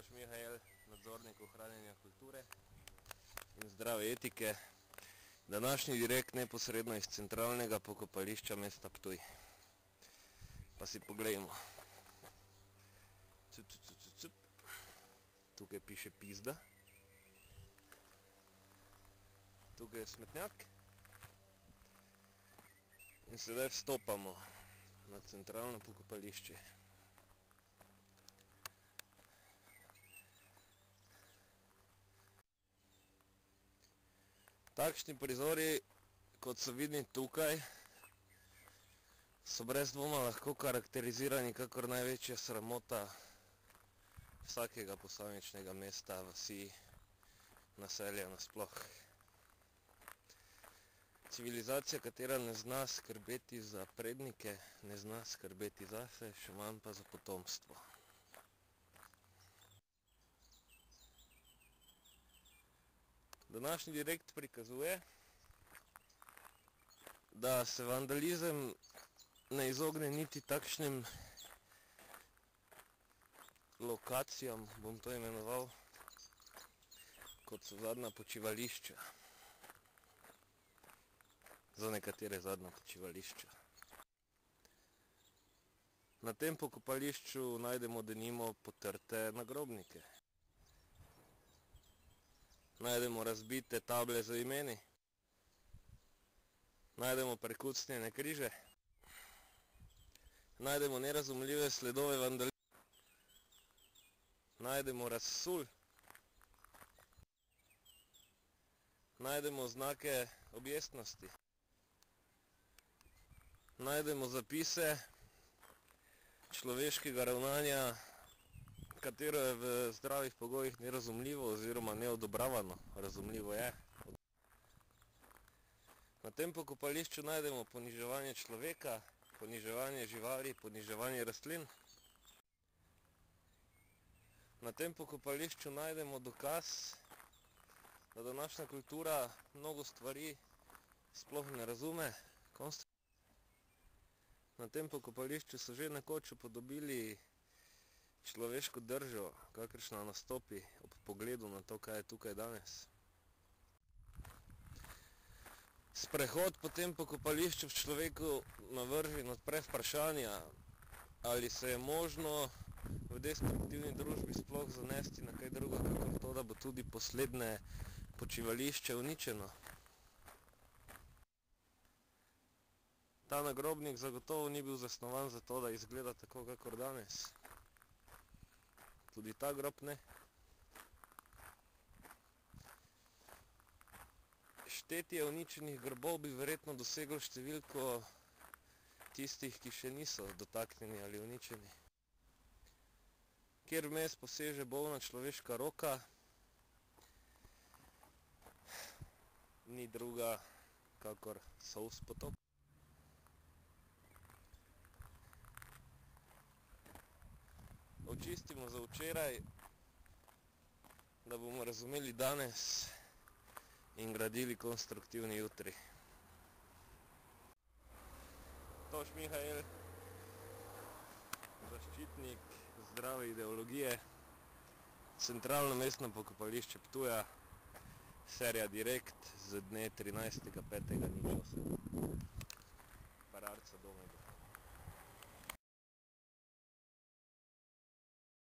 Toš Mihael, nadzornik ohranjanja kulture in zdrave etike. Današnji direkt neposredno iz centralnega pokopališča mesta Ptuj. Pa si poglejmo. Tukaj piše pizda. Tukaj je smetnjak. In sedaj vstopamo na centralno pokopališče. Takšni prizori, kot so vidni tukaj, so brez dvoma lahko karakterizirani kakor največja sramota vsakega posamičnega mesta, vasi, naselja nasploh. Civilizacija, katera ne zna skrbeti za prednike, ne zna skrbeti zase, še manj pa za potomstvo. Današnji direkt prikazuje, da se vandalizem ne izogne niti takšnim lokacijam, bom to imenoval, kot so zadnja počivališča. Za nekatere zadnja počivališča. Na tem pokopališču najdemo denimo potrte nagrobnike. Najdemo razbite table z imeni. Najdemo prekucnjene križe. Najdemo nerazumljive sledove vandalizma. Najdemo razsul. Najdemo znake objestnosti. Najdemo zapise človeškega ravnanja, katero je v zdravih pogojih nerazumljivo oziroma neodobravano. Razumljivo je. Na tem pokopališču najdemo poniževanje človeka, poniževanje živali, poniževanje rastlin. Na tem pokopališču najdemo dokaz, da današnja kultura mnogo stvari sploh ne razume. Na tem pokopališču so že nekoč upodobili človeško držo, kakršna nastopi ob pogledu na to, kaj je tukaj danes. Sprehod po tem pokopališču v človeku navrži in odpre vprašanja, ali se je možno v destruktivni družbi sploh zanesti na kaj drugo, kakor to, da bo tudi poslednje počivališče uničeno. Ta nagrobnik zagotovo ni bil zasnovan za to, da izgleda tako, kakor danes. Tudi ta grob ne. Štetje uničenih grobov bi verjetno doseglo številko tistih, ki še niso dotaknjeni ali uničeni. Kjer vmes poseže bolna človeška roka, ni druga kakor solz potop. Očistimo za včeraj, da bomo razumeli danes in gradili konstruktivni jutri. Toš Mihael, zaščitnik zdrave ideologije, centralno mestno pokopališče Ptuja, serija direkt z dne 13.5.